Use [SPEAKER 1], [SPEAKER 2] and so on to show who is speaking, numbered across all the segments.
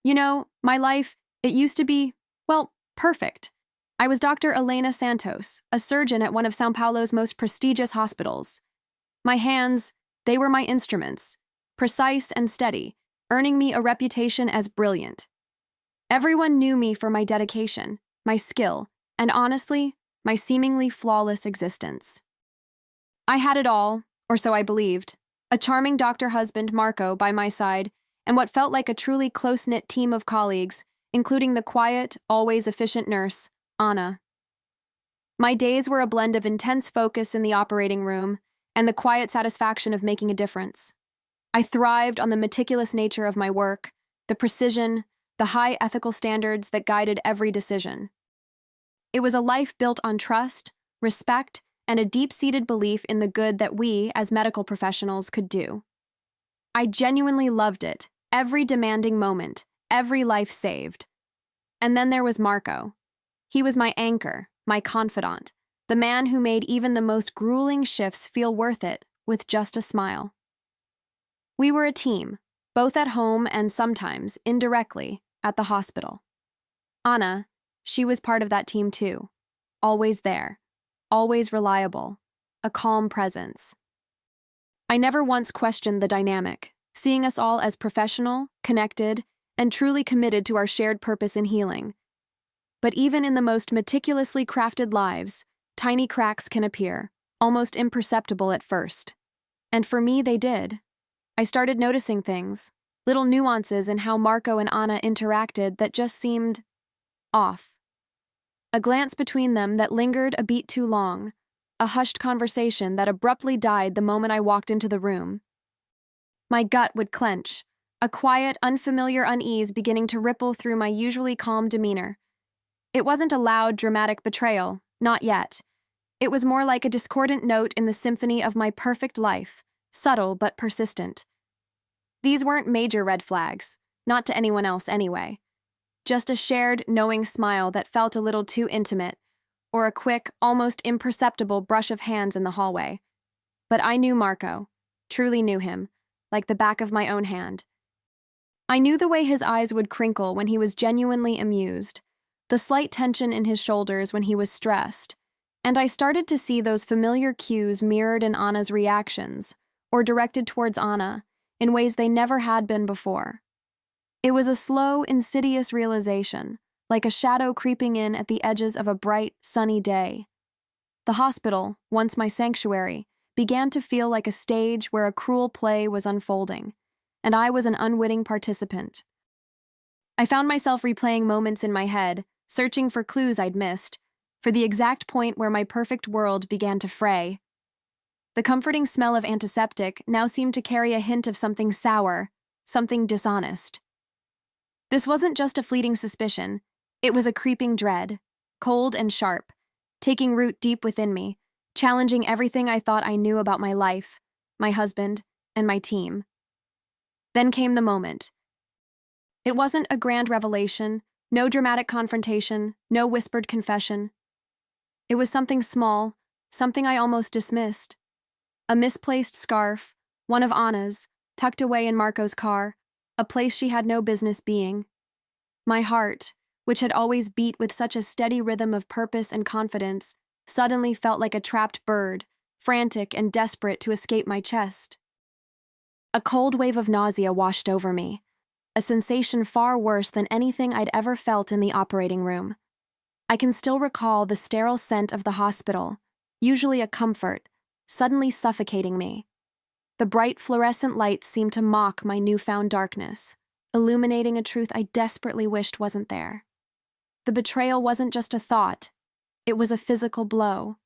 [SPEAKER 1] My life, it used to be, well, perfect. I was Dr. Elena Santos, a surgeon at one of Sao Paulo's most prestigious hospitals. My hands, they were my instruments, precise and steady, earning me a reputation as brilliant. Everyone knew me for my dedication, my skill, and honestly, my seemingly flawless existence. I had it all, or so I believed, a charming doctor husband, Marco, by my side, and what felt like a truly close-knit team of colleagues, including the quiet, always efficient nurse, Anna. My days were a blend of intense focus in the operating room and the quiet satisfaction of making a difference. I thrived on the meticulous nature of my work, the precision, the high ethical standards that guided every decision. It was a life built on trust, respect, and a deep-seated belief in the good that we, as medical professionals, could do. I genuinely loved it, every demanding moment, every life saved. And then there was Marco. He was my anchor, my confidant, the man who made even the most grueling shifts feel worth it with just a smile. We were a team, both at home and sometimes, indirectly, at the hospital. Anna, she was part of that team too, always there, always reliable, a calm presence. I never once questioned the dynamic, seeing us all as professional, connected, and truly committed to our shared purpose in healing. But even in the most meticulously crafted lives, tiny cracks can appear, almost imperceptible at first. And for me, they did. I started noticing things, little nuances in how Marco and Anna interacted that just seemed off. A glance between them that lingered a beat too long, a hushed conversation that abruptly died the moment I walked into the room. My gut would clench, a quiet, unfamiliar unease beginning to ripple through my usually calm demeanor. It wasn't a loud, dramatic betrayal, not yet. It was more like a discordant note in the symphony of my perfect life, subtle but persistent. These weren't major red flags, not to anyone else anyway. Just a shared, knowing smile that felt a little too intimate, or a quick, almost imperceptible brush of hands in the hallway. But I knew Marco, truly knew him, like the back of my own hand. I knew the way his eyes would crinkle when he was genuinely amused, the slight tension in his shoulders when he was stressed, and I started to see those familiar cues mirrored in Anna's reactions, or directed towards Anna, in ways they never had been before. It was a slow, insidious realization, like a shadow creeping in at the edges of a bright, sunny day. The hospital, once my sanctuary, began to feel like a stage where a cruel play was unfolding, and I was an unwitting participant. I found myself replaying moments in my head, searching for clues I'd missed, for the exact point where my perfect world began to fray. The comforting smell of antiseptic now seemed to carry a hint of something sour, something dishonest. This wasn't just a fleeting suspicion, it was a creeping dread, cold and sharp, taking root deep within me, challenging everything I thought I knew about my life, my husband, and my team. Then came the moment. It wasn't a grand revelation, no dramatic confrontation, no whispered confession. It was something small, something I almost dismissed. A misplaced scarf, one of Anna's, tucked away in Marco's car, a place she had no business being. My heart, which had always beat with such a steady rhythm of purpose and confidence, suddenly felt like a trapped bird, frantic and desperate to escape my chest. A cold wave of nausea washed over me, a sensation far worse than anything I'd ever felt in the operating room. I can still recall the sterile scent of the hospital, usually a comfort, suddenly suffocating me. The bright fluorescent lights seemed to mock my newfound darkness, illuminating a truth I desperately wished wasn't there. The betrayal wasn't just a thought, it was a physical blow,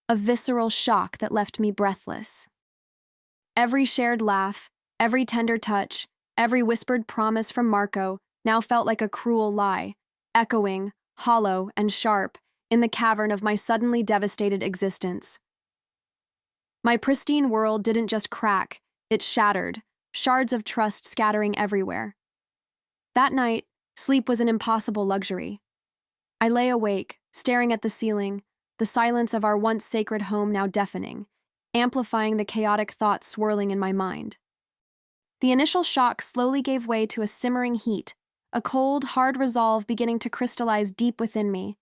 [SPEAKER 1] a visceral shock that left me breathless. Every shared laugh, every tender touch, every whispered promise from Marco now felt like a cruel lie, echoing, hollow and sharp, in the cavern of my suddenly devastated existence. My pristine world didn't just crack, it shattered, shards of trust scattering everywhere. That night, sleep was an impossible luxury. I lay awake, staring at the ceiling, the silence of our once sacred home now deafening, amplifying the chaotic thoughts swirling in my mind. The initial shock slowly gave way to a simmering heat, a cold, hard resolve beginning to crystallize deep within me.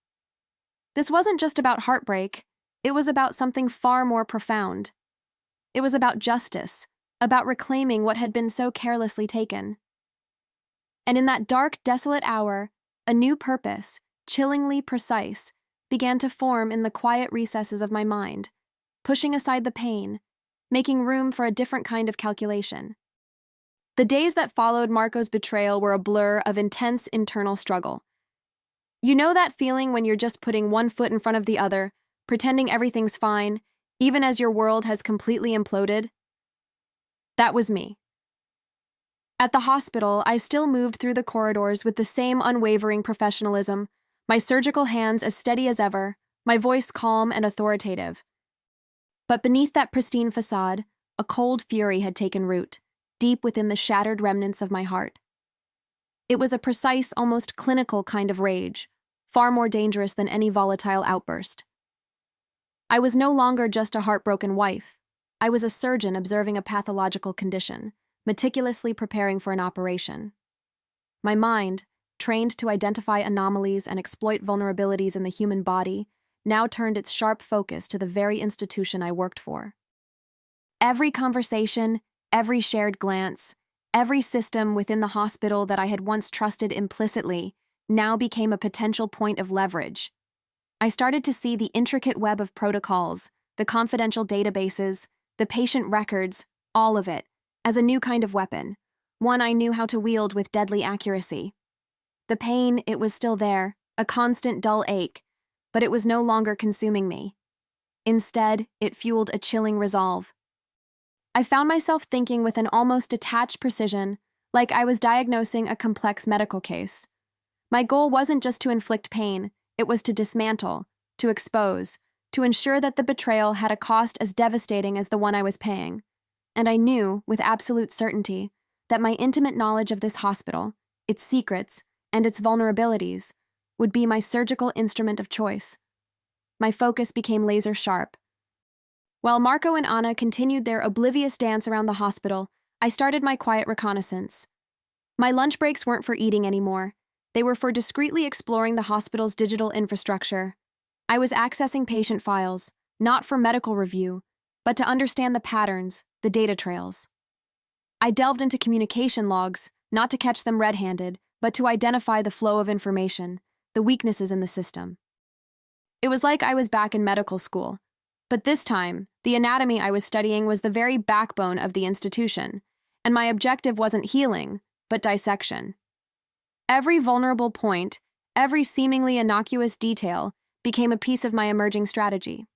[SPEAKER 1] This wasn't just about heartbreak, it was about something far more profound. It was about justice, about reclaiming what had been so carelessly taken. And in that dark, desolate hour, a new purpose, chillingly precise, began to form in the quiet recesses of my mind, pushing aside the pain, making room for a different kind of calculation. The days that followed Marco's betrayal were a blur of intense internal struggle. You know that feeling when you're just putting one foot in front of the other, pretending everything's fine, even as your world has completely imploded? That was me. At the hospital, I still moved through the corridors with the same unwavering professionalism, my surgical hands as steady as ever, my voice calm and authoritative. But beneath that pristine facade, a cold fury had taken root, deep within the shattered remnants of my heart. It was a precise, almost clinical kind of rage, far more dangerous than any volatile outburst. I was no longer just a heartbroken wife. I was a surgeon observing a pathological condition, meticulously preparing for an operation. My mind, trained to identify anomalies and exploit vulnerabilities in the human body, now turned its sharp focus to the very institution I worked for. Every conversation, every shared glance, every system within the hospital that I had once trusted implicitly now became a potential point of leverage. I started to see the intricate web of protocols, the confidential databases, the patient records, all of it, as a new kind of weapon, one I knew how to wield with deadly accuracy. The pain, it was still there, a constant dull ache, but it was no longer consuming me. Instead, it fueled a chilling resolve. I found myself thinking with an almost detached precision, like I was diagnosing a complex medical case. My goal wasn't just to inflict pain, it was to dismantle, to expose, to ensure that the betrayal had a cost as devastating as the one I was paying. And I knew, with absolute certainty, that my intimate knowledge of this hospital, its secrets, and its vulnerabilities, would be my surgical instrument of choice. My focus became laser sharp. While Marco and Anna continued their oblivious dance around the hospital, I started my quiet reconnaissance. My lunch breaks weren't for eating anymore. They were for discreetly exploring the hospital's digital infrastructure. I was accessing patient files, not for medical review, but to understand the patterns, the data trails. I delved into communication logs, not to catch them red-handed, but to identify the flow of information, the weaknesses in the system. It was like I was back in medical school, but this time, the anatomy I was studying was the very backbone of the institution, and my objective wasn't healing, but dissection. Every vulnerable point, every seemingly innocuous detail, became a piece of my emerging strategy.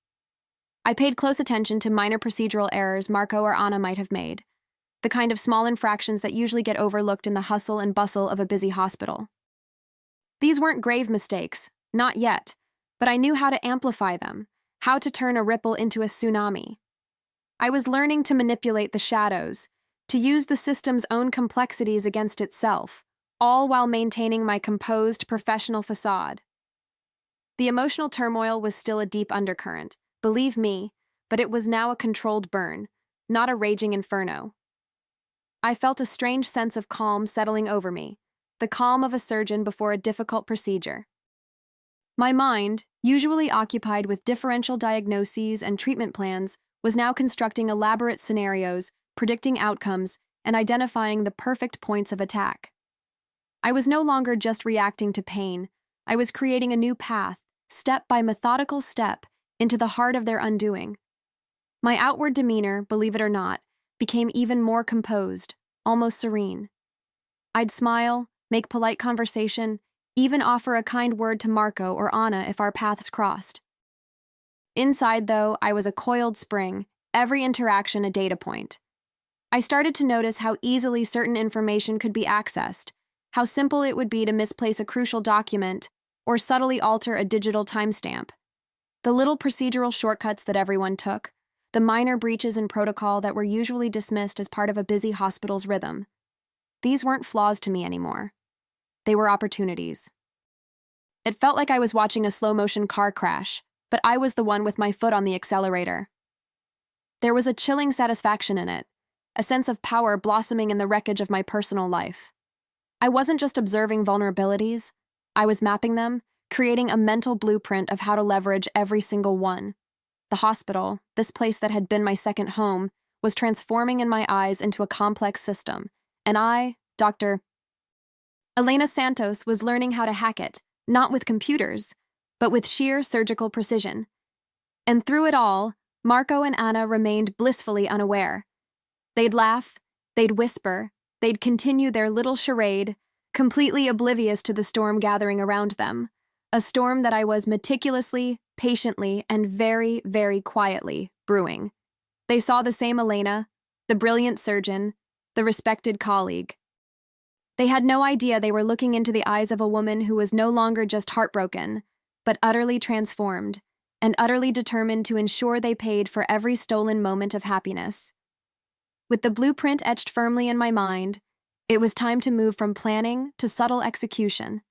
[SPEAKER 1] I paid close attention to minor procedural errors Marco or Anna might have made, the kind of small infractions that usually get overlooked in the hustle and bustle of a busy hospital. These weren't grave mistakes, not yet, but I knew how to amplify them, how to turn a ripple into a tsunami. I was learning to manipulate the shadows, to use the system's own complexities against itself, all while maintaining my composed professional facade. The emotional turmoil was still a deep undercurrent, believe me, but it was now a controlled burn, not a raging inferno. I felt a strange sense of calm settling over me, the calm of a surgeon before a difficult procedure. My mind, usually occupied with differential diagnoses and treatment plans, was now constructing elaborate scenarios, predicting outcomes, and identifying the perfect points of attack. I was no longer just reacting to pain. I was creating a new path, step by methodical step, into the heart of their undoing. My outward demeanor, believe it or not, became even more composed, almost serene. I'd smile, make polite conversation, even offer a kind word to Marco or Anna if our paths crossed. Inside, though, I was a coiled spring, every interaction a data point. I started to notice how easily certain information could be accessed, how simple it would be to misplace a crucial document or subtly alter a digital timestamp. The little procedural shortcuts that everyone took, the minor breaches in protocol that were usually dismissed as part of a busy hospital's rhythm. These weren't flaws to me anymore. They were opportunities. It felt like I was watching a slow-motion car crash, but I was the one with my foot on the accelerator. There was a chilling satisfaction in it, a sense of power blossoming in the wreckage of my personal life. I wasn't just observing vulnerabilities, I was mapping them, creating a mental blueprint of how to leverage every single one. The hospital, this place that had been my second home, was transforming in my eyes into a complex system, and I, Dr. Elena Santos, was learning how to hack it, not with computers, but with sheer surgical precision. And through it all, Marco and Anna remained blissfully unaware. They'd laugh, they'd whisper, they'd continue their little charade, completely oblivious to the storm gathering around them, a storm that I was meticulously, patiently, and very, very quietly brewing. They saw the same Elena, the brilliant surgeon, the respected colleague. They had no idea they were looking into the eyes of a woman who was no longer just heartbroken, but utterly transformed, and utterly determined to ensure they paid for every stolen moment of happiness. With the blueprint etched firmly in my mind, it was time to move from planning to subtle execution.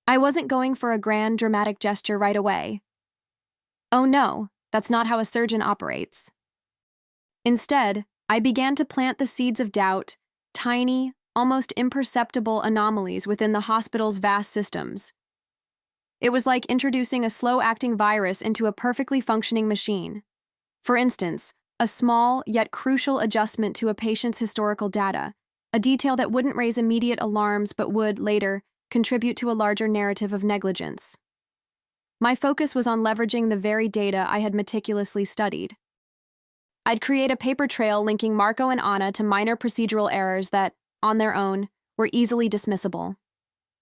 [SPEAKER 1] I wasn't going for a grand, dramatic gesture right away. Oh no, that's not how a surgeon operates. Instead, I began to plant the seeds of doubt, tiny, almost imperceptible anomalies within the hospital's vast systems. It was like introducing a slow-acting virus into a perfectly functioning machine. For instance, a small yet crucial adjustment to a patient's historical data, a detail that wouldn't raise immediate alarms but would, later, contribute to a larger narrative of negligence. My focus was on leveraging the very data I had meticulously studied. I'd create a paper trail linking Marco and Anna to minor procedural errors that, on their own, were easily dismissible.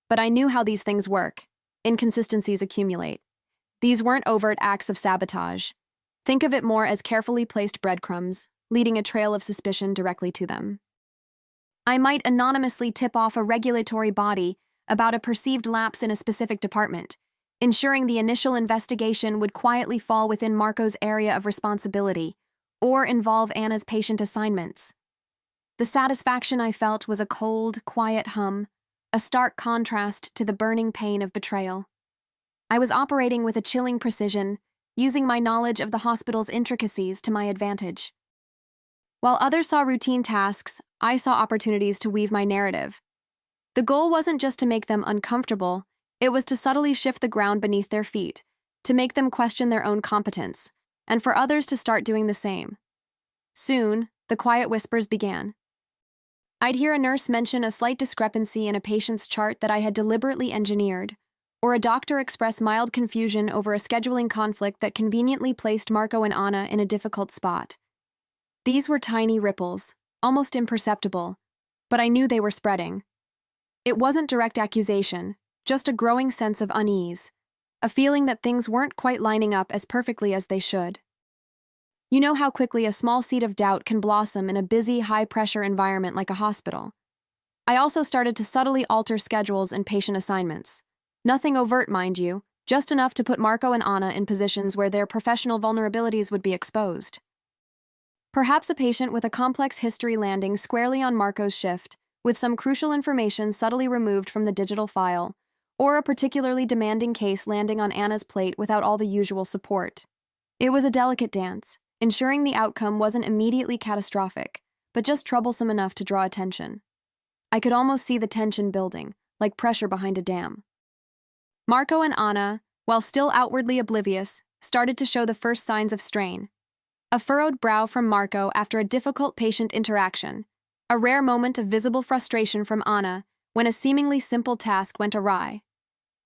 [SPEAKER 1] But I knew how these things work. Inconsistencies accumulate. These weren't overt acts of sabotage. Think of it more as carefully placed breadcrumbs, leading a trail of suspicion directly to them. I might anonymously tip off a regulatory body about a perceived lapse in a specific department, ensuring the initial investigation would quietly fall within Marco's area of responsibility, or involve Anna's patient assignments. The satisfaction I felt was a cold, quiet hum, a stark contrast to the burning pain of betrayal. I was operating with a chilling precision, using my knowledge of the hospital's intricacies to my advantage. While others saw routine tasks, I saw opportunities to weave my narrative. The goal wasn't just to make them uncomfortable, it was to subtly shift the ground beneath their feet, to make them question their own competence, and for others to start doing the same. Soon, the quiet whispers began. I'd hear a nurse mention a slight discrepancy in a patient's chart that I had deliberately engineered, or a doctor express mild confusion over a scheduling conflict that conveniently placed Marco and Anna in a difficult spot. These were tiny ripples, almost imperceptible, but I knew they were spreading. It wasn't direct accusation, just a growing sense of unease, a feeling that things weren't quite lining up as perfectly as they should. You know how quickly a small seed of doubt can blossom in a busy, high-pressure environment like a hospital. I also started to subtly alter schedules and patient assignments. Nothing overt, mind you, just enough to put Marco and Anna in positions where their professional vulnerabilities would be exposed. Perhaps a patient with a complex history landing squarely on Marco's shift, with some crucial information subtly removed from the digital file, or a particularly demanding case landing on Anna's plate without all the usual support. It was a delicate dance, ensuring the outcome wasn't immediately catastrophic, but just troublesome enough to draw attention. I could almost see the tension building, like pressure behind a dam. Marco and Anna, while still outwardly oblivious, started to show the first signs of strain. A furrowed brow from Marco after a difficult patient interaction, a rare moment of visible frustration from Anna when a seemingly simple task went awry.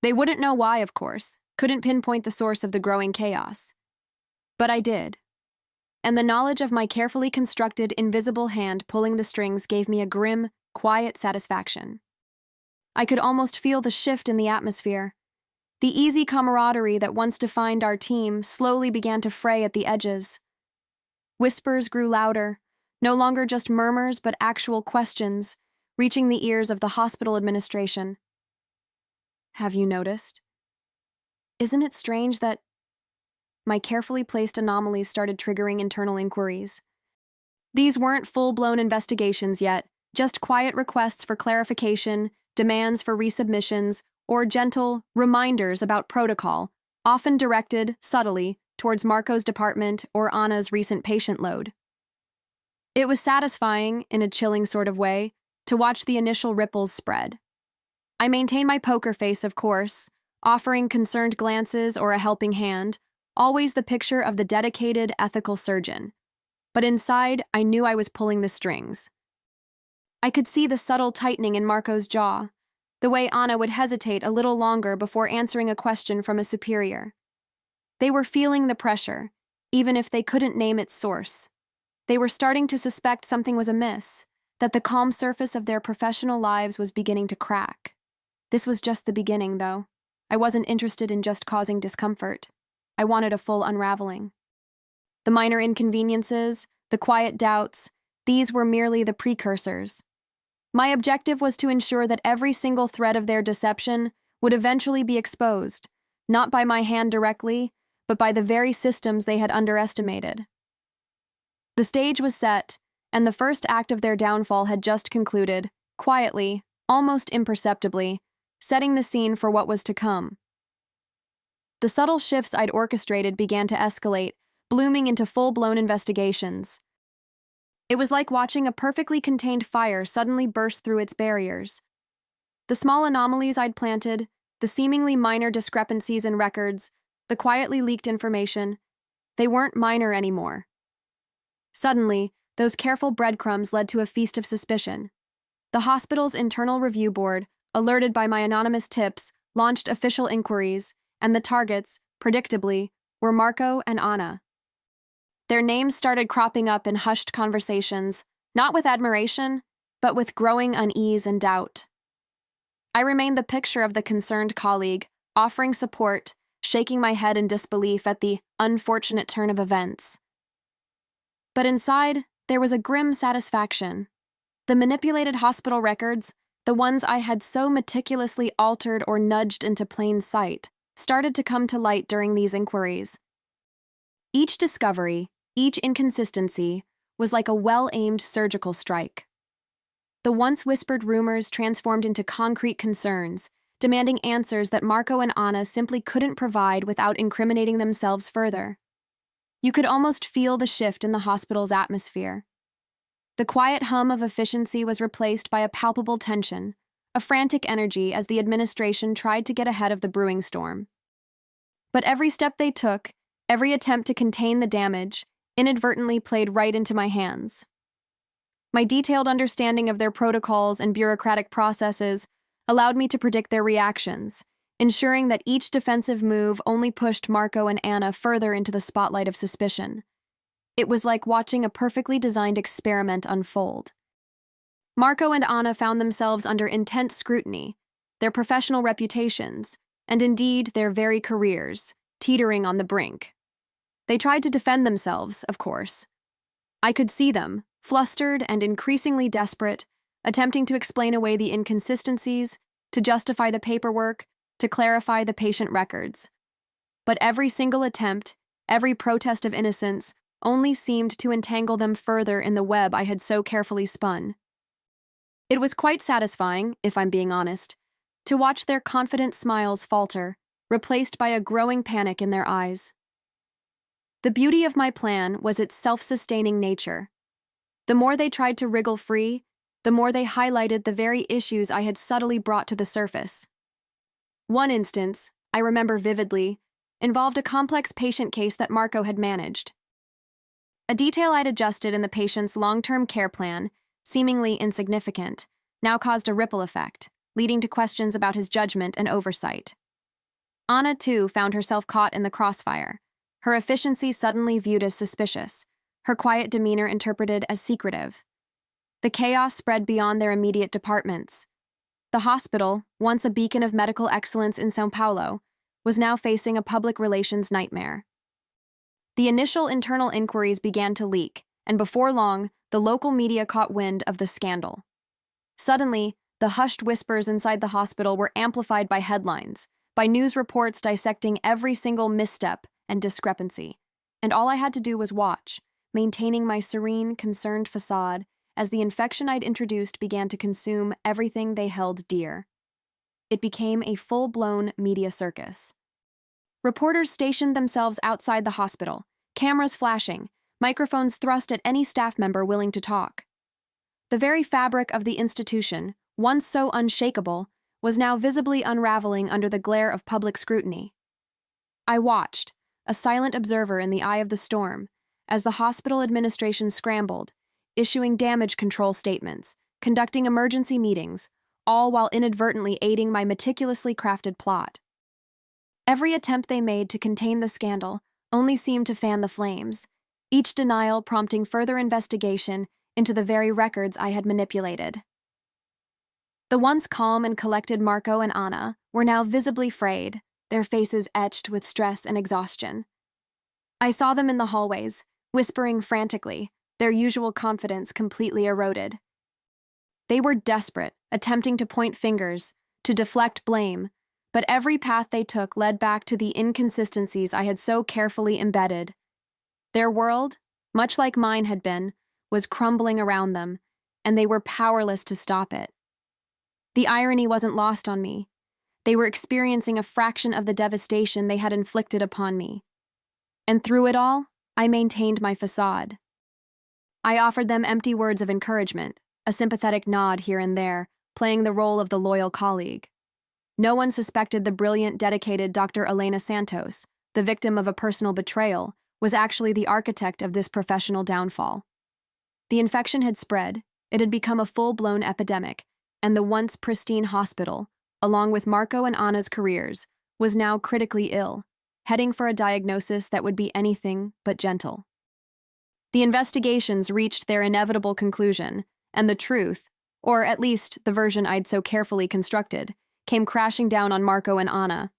[SPEAKER 1] They wouldn't know why, of course, couldn't pinpoint the source of the growing chaos. But I did. And the knowledge of my carefully constructed invisible hand pulling the strings gave me a grim, quiet satisfaction. I could almost feel the shift in the atmosphere. The easy camaraderie that once defined our team slowly began to fray at the edges. Whispers grew louder, no longer just murmurs but actual questions, reaching the ears of the hospital administration. Have you noticed? Isn't it strange that my carefully placed anomalies started triggering internal inquiries? These weren't full-blown investigations yet, just quiet requests for clarification, demands for resubmissions, or gentle reminders about protocol, often directed, subtly, towards Marco's department or Anna's recent patient load. It was satisfying, in a chilling sort of way, to watch the initial ripples spread. I maintained my poker face, of course, offering concerned glances or a helping hand, always the picture of the dedicated, ethical surgeon. But inside, I knew I was pulling the strings. I could see the subtle tightening in Marco's jaw, the way Anna would hesitate a little longer before answering a question from a superior. They were feeling the pressure, even if they couldn't name its source. They were starting to suspect something was amiss, that the calm surface of their professional lives was beginning to crack. This was just the beginning, though. I wasn't interested in just causing discomfort. I wanted a full unraveling. The minor inconveniences, the quiet doubts, these were merely the precursors. My objective was to ensure that every single thread of their deception would eventually be exposed, not by my hand directly, but by the very systems they had underestimated. The stage was set, and the first act of their downfall had just concluded, quietly, almost imperceptibly, setting the scene for what was to come. The subtle shifts I'd orchestrated began to escalate, blooming into full-blown investigations. It was like watching a perfectly contained fire suddenly burst through its barriers. The small anomalies I'd planted, the seemingly minor discrepancies in records, the quietly leaked information, they weren't minor anymore. Suddenly, those careful breadcrumbs led to a feast of suspicion. The hospital's internal review board, alerted by my anonymous tips, launched official inquiries, and the targets, predictably, were Marco and Anna. Their names started cropping up in hushed conversations, not with admiration, but with growing unease and doubt. I remained the picture of the concerned colleague, offering support, shaking my head in disbelief at the unfortunate turn of events. But inside, there was a grim satisfaction. The manipulated hospital records, the ones I had so meticulously altered or nudged into plain sight, started to come to light during these inquiries. Each discovery, each inconsistency, was like a well-aimed surgical strike. The once whispered rumors transformed into concrete concerns, demanding answers that Marco and Anna simply couldn't provide without incriminating themselves further. You could almost feel the shift in the hospital's atmosphere. The quiet hum of efficiency was replaced by a palpable tension, a frantic energy as the administration tried to get ahead of the brewing storm. But every step they took, every attempt to contain the damage, inadvertently played right into my hands. My detailed understanding of their protocols and bureaucratic processes allowed me to predict their reactions, ensuring that each defensive move only pushed Marco and Anna further into the spotlight of suspicion. It was like watching a perfectly designed experiment unfold. Marco and Anna found themselves under intense scrutiny, their professional reputations, and indeed their very careers, teetering on the brink. They tried to defend themselves, of course. I could see them, flustered and increasingly desperate, attempting to explain away the inconsistencies, to justify the paperwork, to clarify the patient records. But every single attempt, every protest of innocence, only seemed to entangle them further in the web I had so carefully spun. It was quite satisfying, if I'm being honest, to watch their confident smiles falter, replaced by a growing panic in their eyes. The beauty of my plan was its self-sustaining nature. The more they tried to wriggle free, the more they highlighted the very issues I had subtly brought to the surface. One instance, I remember vividly, involved a complex patient case that Marco had managed. A detail I'd adjusted in the patient's long-term care plan, seemingly insignificant, now caused a ripple effect, leading to questions about his judgment and oversight. Anna, too, found herself caught in the crossfire, her efficiency suddenly viewed as suspicious, her quiet demeanor interpreted as secretive. The chaos spread beyond their immediate departments. The hospital, once a beacon of medical excellence in São Paulo, was now facing a public relations nightmare. The initial internal inquiries began to leak, and before long, the local media caught wind of the scandal. Suddenly, the hushed whispers inside the hospital were amplified by headlines, by news reports dissecting every single misstep and discrepancy, and all I had to do was watch, maintaining my serene, concerned facade as the infection I'd introduced began to consume everything they held dear. It became a full-blown media circus. Reporters stationed themselves outside the hospital, cameras flashing, microphones thrust at any staff member willing to talk. The very fabric of the institution, once so unshakable, was now visibly unraveling under the glare of public scrutiny. I watched, a silent observer in the eye of the storm, as the hospital administration scrambled, issuing damage control statements, conducting emergency meetings, all while inadvertently aiding my meticulously crafted plot. Every attempt they made to contain the scandal only seemed to fan the flames, each denial prompting further investigation into the very records I had manipulated. The once calm and collected Marco and Anna were now visibly frayed, their faces etched with stress and exhaustion. I saw them in the hallways, whispering frantically, their usual confidence completely eroded. They were desperate, attempting to point fingers, to deflect blame, but every path they took led back to the inconsistencies I had so carefully embedded. Their world, much like mine had been, was crumbling around them, and they were powerless to stop it. The irony wasn't lost on me. They were experiencing a fraction of the devastation they had inflicted upon me. And through it all, I maintained my facade. I offered them empty words of encouragement, a sympathetic nod here and there, playing the role of the loyal colleague. No one suspected the brilliant, dedicated Dr. Elena Santos, the victim of a personal betrayal, was actually the architect of this professional downfall. The infection had spread, it had become a full-blown epidemic, and the once pristine hospital, along with Marco and Anna's careers, was now critically ill, heading for a diagnosis that would be anything but gentle. The investigations reached their inevitable conclusion, and the truth, or at least the version I'd so carefully constructed, came crashing down on Marco and Anna.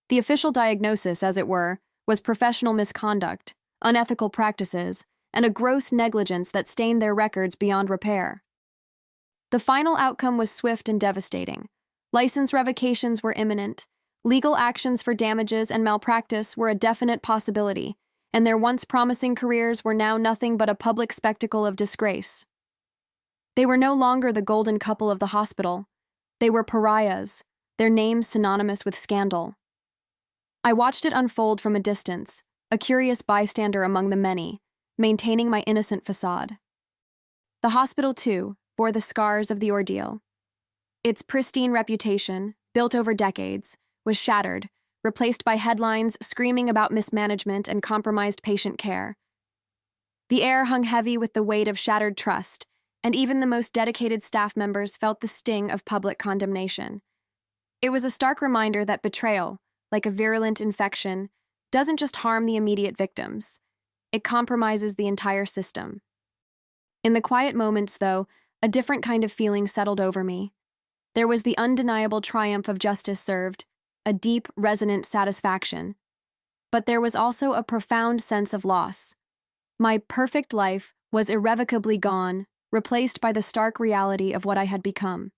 [SPEAKER 1] The official diagnosis, as it were, was professional misconduct, unethical practices, and a gross negligence that stained their records beyond repair. The final outcome was swift and devastating. License revocations were imminent, legal actions for damages and malpractice were a definite possibility, and their once promising careers were now nothing but a public spectacle of disgrace. They were no longer the golden couple of the hospital. They were pariahs, their names synonymous with scandal. I watched it unfold from a distance, a curious bystander among the many, maintaining my innocent facade. The hospital, too, bore the scars of the ordeal. Its pristine reputation, built over decades, was shattered, replaced by headlines screaming about mismanagement and compromised patient care. The air hung heavy with the weight of shattered trust, and even the most dedicated staff members felt the sting of public condemnation. It was a stark reminder that betrayal, like a virulent infection, doesn't just harm the immediate victims. It compromises the entire system. In the quiet moments, though, a different kind of feeling settled over me. There was the undeniable triumph of justice served, a deep, resonant satisfaction. But there was also a profound sense of loss. My perfect life was irrevocably gone, replaced by the stark reality of what I had become.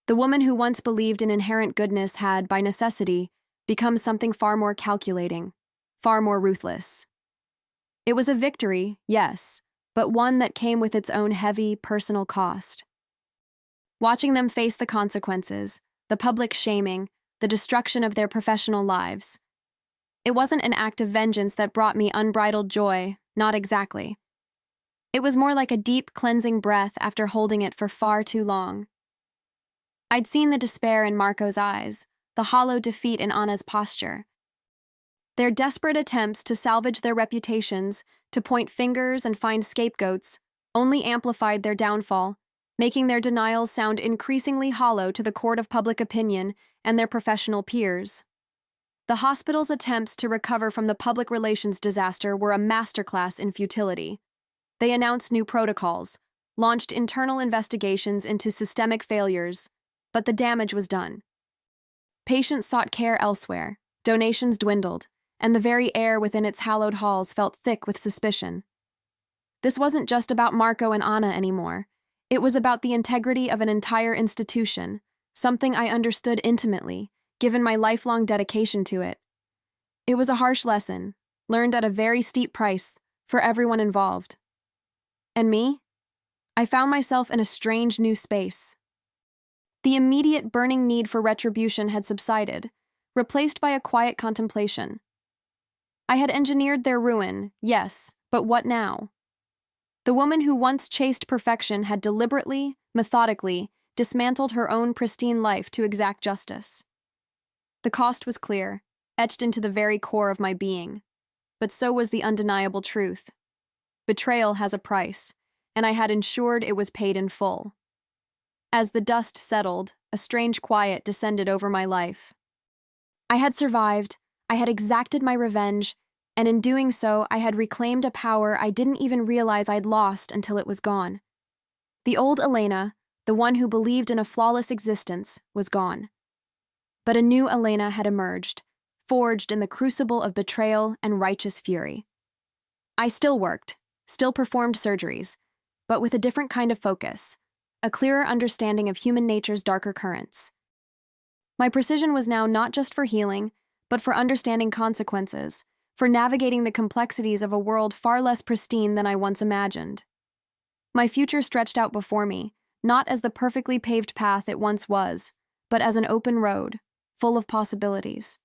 [SPEAKER 1] The woman who once believed in inherent goodness had, by necessity, become something far more calculating, far more ruthless. It was a victory, yes, but one that came with its own heavy, personal cost. Watching them face the consequences, the public shaming, the destruction of their professional lives, it wasn't an act of vengeance that brought me unbridled joy, not exactly. It was more like a deep, cleansing breath after holding it for far too long. I'd seen the despair in Marco's eyes, the hollow defeat in Anna's posture. Their desperate attempts to salvage their reputations, to point fingers and find scapegoats, only amplified their downfall, making their denials sound increasingly hollow to the court of public opinion and their professional peers. The hospital's attempts to recover from the public relations disaster were a masterclass in futility. They announced new protocols, launched internal investigations into systemic failures, but the damage was done. Patients sought care elsewhere, donations dwindled, and the very air within its hallowed halls felt thick with suspicion. This wasn't just about Marco and Anna anymore. It was about the integrity of an entire institution, something I understood intimately, given my lifelong dedication to it. It was a harsh lesson, learned at a very steep price for everyone involved. And me? I found myself in a strange new space. The immediate burning need for retribution had subsided, replaced by a quiet contemplation. I had engineered their ruin, yes, but what now? The woman who once chased perfection had deliberately, methodically, dismantled her own pristine life to exact justice. The cost was clear, etched into the very core of my being. But so was the undeniable truth. Betrayal has a price, and I had ensured it was paid in full. As the dust settled, a strange quiet descended over my life. I had survived, I had exacted my revenge, and in doing so, I had reclaimed a power I didn't even realize I'd lost until it was gone. The old Elena, the one who believed in a flawless existence, was gone. But a new Elena had emerged, forged in the crucible of betrayal and righteous fury. I still worked, still performed surgeries, but with a different kind of focus, a clearer understanding of human nature's darker currents. My precision was now not just for healing, but for understanding consequences, for navigating the complexities of a world far less pristine than I once imagined. My future stretched out before me, not as the perfectly paved path it once was, but as an open road, full of possibilities.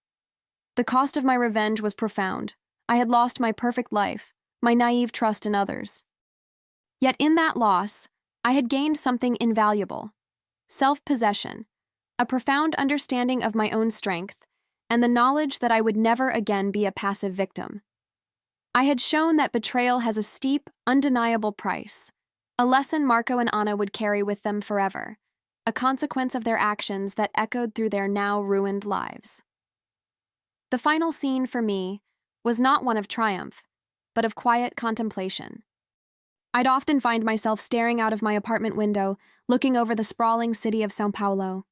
[SPEAKER 1] The cost of my revenge was profound. I had lost my perfect life, my naive trust in others. Yet in that loss, I had gained something invaluable: self-possession, a profound understanding of my own strength, and the knowledge that I would never again be a passive victim. I had shown that betrayal has a steep, undeniable price, a lesson Marco and Anna would carry with them forever, a consequence of their actions that echoed through their now ruined lives. The final scene, for me, was not one of triumph, but of quiet contemplation. I'd often find myself staring out of my apartment window, looking over the sprawling city of São Paulo.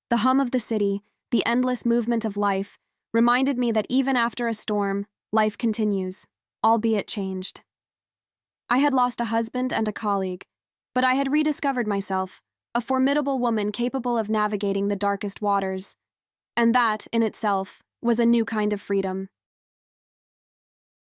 [SPEAKER 1] The hum of the city, the endless movement of life, reminded me that even after a storm, life continues, albeit changed. I had lost a husband and a colleague, but I had rediscovered myself, a formidable woman capable of navigating the darkest waters. And that, in itself, was a new kind of freedom.